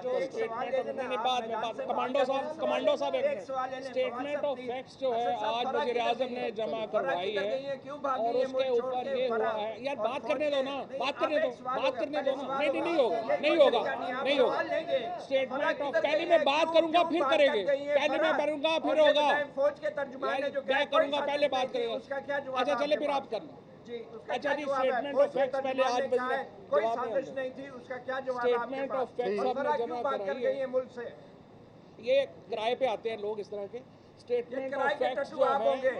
जो statement commando साहब statement of facts जो है आज वज़ीर आज़म ने जमा करवाई है और उसके ऊपर ये हुआ है। यार बात करने दो ना, बात करने दो ना। नहीं होगा। स्टेटमेंट ऑफ पहले मैं बात करूंगा फिर करेंगे, पहले मैं करूंगा फिर होगा, मैं करूंगा पहले बात करेगा। अच्छा चले फिर आप करना। अच्छा जी, स्टेटमेंट ऑफ फैक्ट्स पहले आज कोई साजिश नहीं थी, उसका क्या जवाब? स्टेटमेंट ऑफ फैक्ट्स आपने जमा कराई है। मुल्क से ये किराए पे आते हैं लोग इस तरह के। स्टेटमेंट ऑफ फैक्ट्स जो है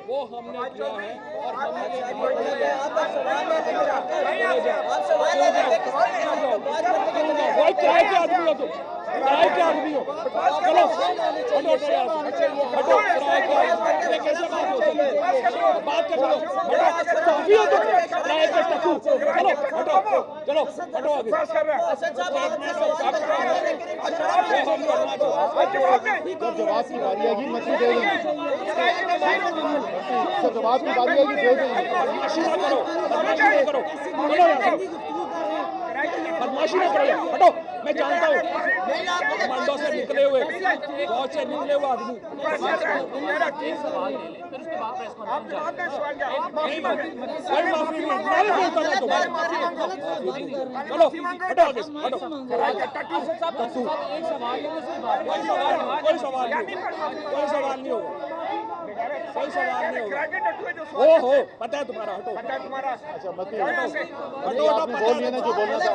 वो हमने किया है और हमने वही किराए के आदमी हो, तुम किराए के आदमी हो। चलो हटो किराए के कैसे बात हो सकती है? बात कर लो, काफी हो तुम किराए के टक्कू। चलो हटो आगे। जवाब की बारी आएगी, मछली दे देंगे। जवाब की बारी आएगी, दे देंगे। बदमाशी न करो, हटो। मैं जानता हूँ कमांडो से निकले हुए, फौज से निकले हुए आदमी। चलो हटो आगे, हटो। कोई सवाल नहीं होगा। हो पता है तुम्हारा, हटो। अच्छा मत हटो, आपने बोल दिया ना जो बोलना था।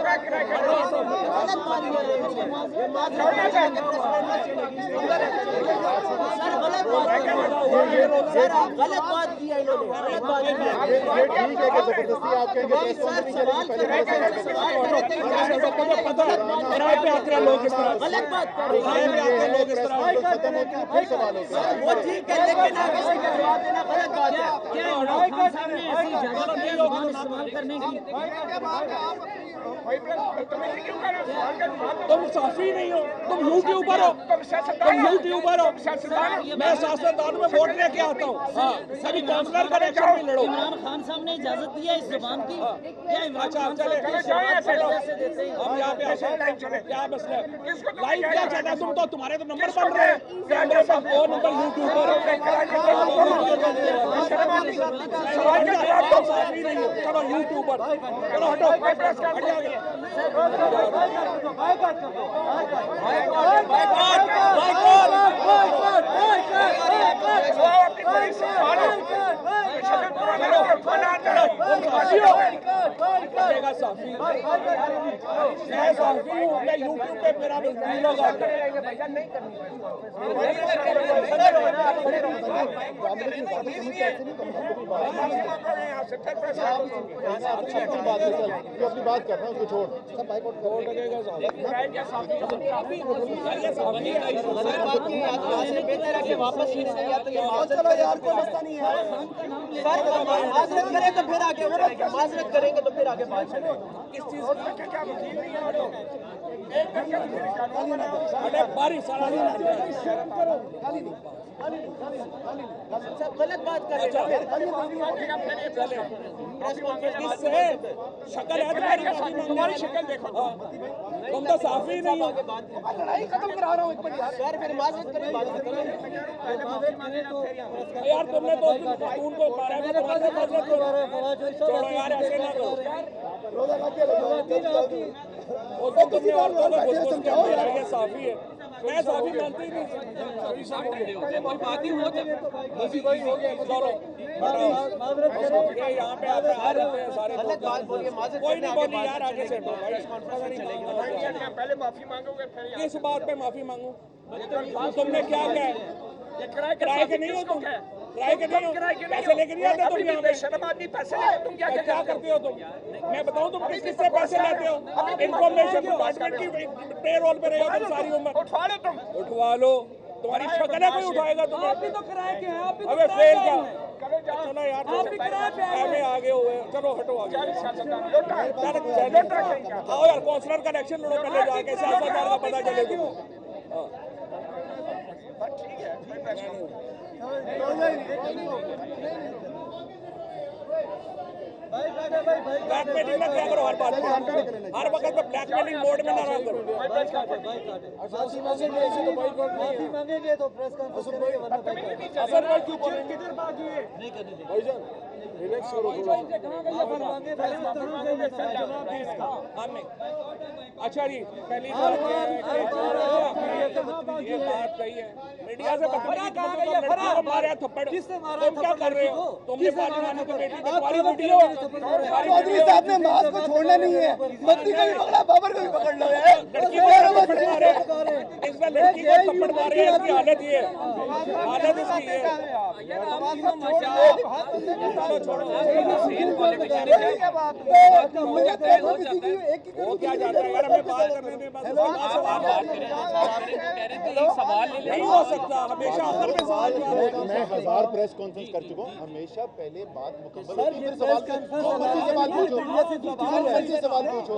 गलत बात की है इन्होंने, गलत बात की है। ये ठीक है कि जबरदस्ती आप कहेंगे प्रेस कॉन्फ्रेंस लोग इस तरह गलत बात कर रहे हैं, लोग इस तरह खत्म होती है, फिर सवाल होता है। वो ठीक है लेकिन आगे से जवाब देना गलत बात है। क्या इमरान खान साहब ने ऐसी इजाजत दी है जुबान इस्तेमाल करने की? तुम साफी नहीं हो, तुम यूट्यूबर हो, मैं सियासतदान में वोट लेके आता हूँ। सभी काउंसलर का इलेक्शन में लड़ो। इमरान खान साहब ने इजाजत दी है इस जुबान की? क्या इमरान खान साहब हम यहाँ पे क्या मसला है? लाइव क्या चल रहा है? तुम तो तुम्हारे तो नंबर बन रहे हैं, कैमरे पर वो नंबर यूट्यूबर साफी नहीं हो। चलो यूट्यूबर, चलो हटो। मैं यूट्यूब पे मेरा व्लॉग आता है। अपनी बात करना, उसको छोड़। सब बाइकआउट गलत बात की है, बेहतर है कि वापस ही से या तो ये चलो यार कोई मसला नहीं है सर, माजरत करें तो फिर आगे माजरत करेंगे तो फिर आगे बात चलेगी। किस चीज क्या वकील नहीं है? अरे बारी सारा गलत बात कर रहे हैं। किससे शक्ल है तुम्हारी शक्ल देखो, तुम तो साफी नहीं हो। लड़ाई खत्म करा रहा हूँ एक मिनट सर, फिर माजरत करें, बात करें यार। तुमने तो उनको छोड़ो यार, ऐसे ना करो। वो तो तुमने औरतों को घुस के अंदर आएंगे, साफी है। मैं साफी मानती ही नहीं। कोई बात ही हो गया, चलो यहाँ पे आते हैं सारे। गलत बात बोलिए, माजरत कोई नहीं बोली यार, आगे से पहले माफी मांगोगे फिर किस बात पे माफी मांगू? तुमने क्या कहा? किराए के नहीं हो तुम, किराए के नहीं हो, पैसे लेके नहीं आते तुम यहाँ पे। शर्म आदमी पैसे लेके तुम क्या क्या करते हो तुम? मैं बताऊं तुम किससे पैसे लेते हो? इन्फॉर्मेशन डिपार्टमेंट की पेरोल पे रहे हो तुम सारी उम्र। उठवा लो तुम, उठवा लो, तुम्हारी शक्ल है, कोई उठाएगा तुम्हें? आप भी तो किराए के हैं, आप भी तो अबे किराए फेल पे क्या? हैं। चलो यार, आप भी किराए पे आए में आगे हुए, चलो हटो आगे। आओ यार, काउंसलर का इलेक्शन लड़ो पहले जाके, सियासतदान का पता चले तुमको। ठीक है। ब्लैकमेलिंग ना क्या करो हर बात में, हर वक्त में ब्लैकमेलिंग मोड में ना रहा करो। माफी मांगेंगे तो प्रेस कॉन्फ्रेंस करेंगे, वरना बाइकाट। असर भाई क्यों बोल रहे हैं? किधर भागी है? नहीं करने देंगे। भाईजान रिलैक्स करो थोड़ा। माफी मांगे तो जवाब दें इसका। हाँ नहीं, अच्छा जी, पहली बात ये है कि ये बात कही है मीडिया से लड़कियों को मारे थप्पड़, किसने मारा तुम क्या कर रहे हो? तुमने पाकिस्तान की बेटी पे तुम्हारी वीडियो चौधरी साहब ने मास्क को छोड़ना नहीं है, बत्ती को भी पकड़ा, बाबर को भी पकड़ लो यार। लड़की को थप्पड़ मारे, इसमें लड़की को थप्पड़ मारे, इसकी हालत ये है, हालत इसकी ये है। वो क्या जाता है यार, हमें बात करने में बस नहीं हो सकता, हमेशा अंदर में सवाल जवाब होगा। मैं 1000 प्रेस कॉन्फ्रेंस कर चुका हूँ, हमेशा पहले बात मुकम्मल होती है, फिर सवाल जो मर्जी सवाल पूछो, जो मर्जी सवाल पूछो,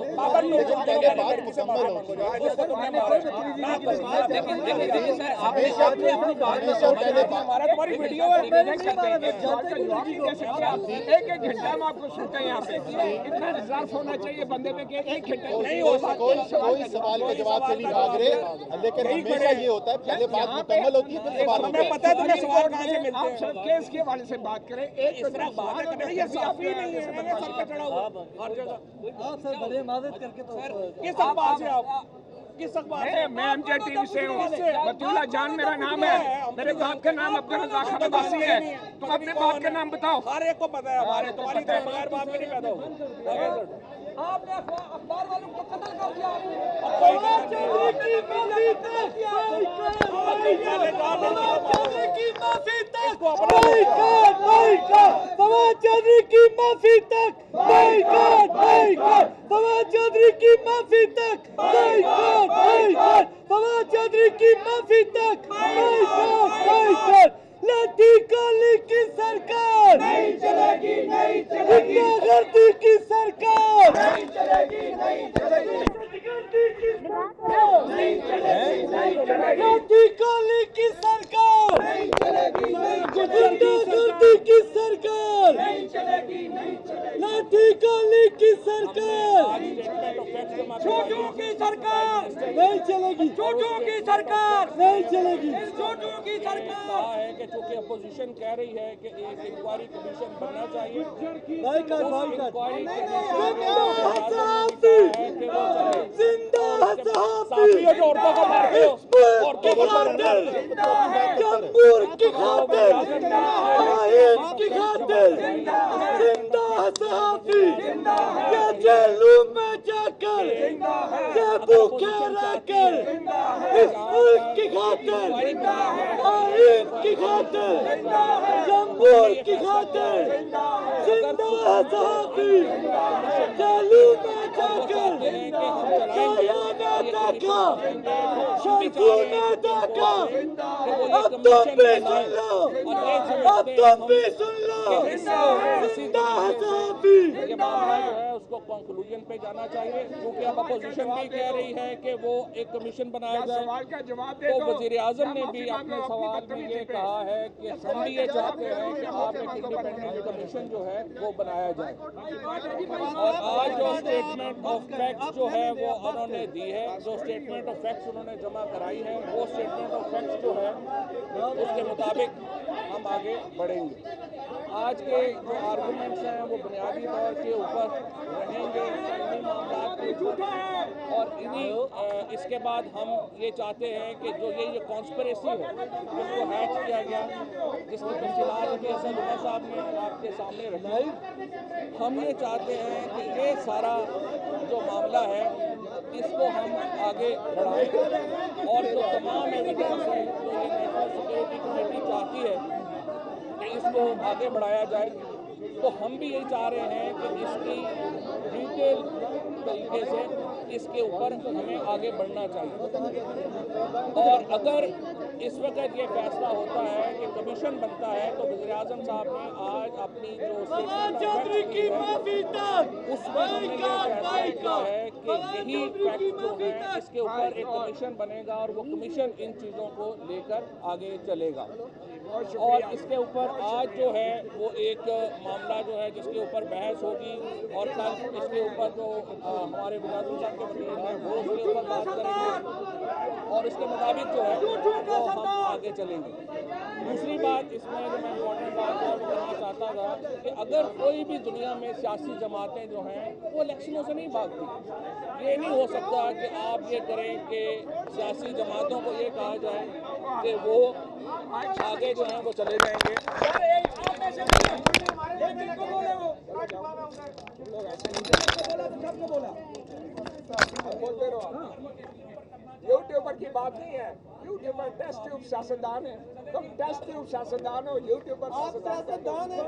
लेकिन पहले बात मुकम्मल होती है। हमेशा पहले बात हमारा तुम्हारी वीडियो है, एक घंटा में आपको सुनते हैं यहाँ पे, इतना रिजर्व होना चाहिए बंदे में कि एक घंटा नहीं हो सकता। कोई सवाल के जवाब से नहीं भाग रहे, लेकिन हमेशा ये होता है पहले बात मुकम्मल होती है, फिर सवाल होता हमें है। पता है तुम्हें सवाल कहाँ से मिलते आप हैं। सिर्फ केस के हवाले से बात करें, एक इस तरह बात करना ये साफी नहीं है, ये सब पे चढ़ा हुआ हर जगह। आप सर बड़े मादत करके तो किस अखबार से आप, किस अखबार से? मैं एमजे टीवी से हूँ, बतूला जान मेरा नाम है, मेरे बाप का नाम अब्दुल रज़ाक अब्बासी है, तो अपने बाप का नाम बताओ। हर एक को पता है, हमारे तुम्हारी तरह बगैर बाप के नहीं पैदा हुआ। आपने अखबार वालों को कत्ल कर दिया। फवाद चौधरी की माफी तक बाइकाट, बाइकाट। फवाद चौधरी की माफी तक बाइकाट, बाइकाट। फवाद चौधरी की माफी तक बाइकाट, बाइकाट। लाठी काली की सरकार नहीं चलेगी, नहीं चलेगी। गुंडागर्दी की सरकार नहीं चलेगी, नहीं चलेगी। नहीं चलेगी, नहीं चलेगी। लाठी काली की सरकार नहीं चलेगी, नहीं चलेगी। गुंडागर्दी की सरकार नहीं चलेगी, नहीं चलेगी। लाठी काली की सरकार, छोटू की सरकार नहीं चलेगी, छोटू की सरकार नहीं चलेगी। छोटू की सरकार कहा है कि चूंकि अपोजिशन कह रही है कि एक इंक्वायरी कमीशन बनना चाहिए, बाइकाट, बाइकाट। इंक्वायरी जिंदा सहाफी, साथियों जो औरतों को मारते हो, औरतों को जमूर की खातिर, आइन की खातिर, जिंदा सहाफी, या जेलों में जाकर, या भूखे रहकर, इस मुल्क की खातिर, आइन की खातिर, जमूर की खातिर, जिंदा सहाफी, जेलों में जाकर, साया ने देखा, शर्फू ने देखा, अब तुम भी सुन लो, अब तुम भी सुन लो, जिंदा सहाफी। ये मामला जो है उसको कंक्लूजन पे जाना चाहिए, क्योंकि अब अपोजिशन भी कह रही है कि वो एक कमीशन बनाया जाए। सवाल का जवाब दे तो दो। वजीर आजम ने भी अपने सवाल में ये कहा है कि हम भी ये चाहते हैं कि आप एक इंडिपेंडेंट कमीशन जो है वो बनाया जाए। और आज जो स्टेटमेंट ऑफ फैक्ट्स जो है वो उन्होंने दी है, जो स्टेटमेंट ऑफ फैक्ट्स उन्होंने जमा कराई है, वो स्टेटमेंट ऑफ फैक्ट्स जो है उसके मुताबिक हम आगे बढ़ेंगे। आज के जो आर्गूमेंट्स हैं वो बुनियादी तौर के ऊपर रहेंगे, इन्हीं मामलों के ऊपर, और इन्हीं इसके बाद हम ये चाहते हैं कि जो ये कॉन्स्पिरेसी है जिसको हैक किया गया, जिसकी तफसीलात अभी असद उमर साहब ने आपके सामने रखी, हम ये चाहते हैं कि ये सारा जो मामला है इसको हम आगे बढ़ाएं, और जो तमाम एविडेंस है जो ये नेशनल सिक्योरिटी कमेटी चाहती है कि इसको आगे बढ़ाया जाए, तो हम भी यही चाह रहे हैं कि इसकी डिटेल तरीके से इसके ऊपर हमें आगे बढ़ना चाहिए। और अगर इस वक्त ये फैसला होता है कि कमीशन बनता है, तो वज़ीर आज़म साहब ने आज अपनी जो चौधरी की माफी तक उसमें हमने ये फैसला किया है कि यही फैक्ट जो है इसके ऊपर एक कमीशन बनेगा और वो कमीशन इन चीज़ों को लेकर आगे चलेगा। और इसके ऊपर आज जो है वो एक मामला जो है जिसके ऊपर बहस होगी और कल इसके ऊपर जो हमारे गुलाम साहब के वकील हैं वो उसके ऊपर बात करेंगे और इसके मुताबिक जो है वो हम आगे चलेंगे। दूसरी बात इसमें जो मैं इम्पोर्टेंट बात है वो कहना चाहता था कि अगर कोई भी दुनिया में सियासी जमातें जो हैं वो इलेक्शनों से नहीं भागती। ये नहीं हो सकता कि आप ये करें कि सियासी जमातों को ये कहा जाए कि वो आगे जो है वो चले जाएंगे। यूट्यूबर की बात नहीं है, यूट्यूबर टेस्ट ट्यूब सियासतदान है। तुम टेस्ट ट्यूब सियासतदान हो, यूट्यूबर सियासतदान है।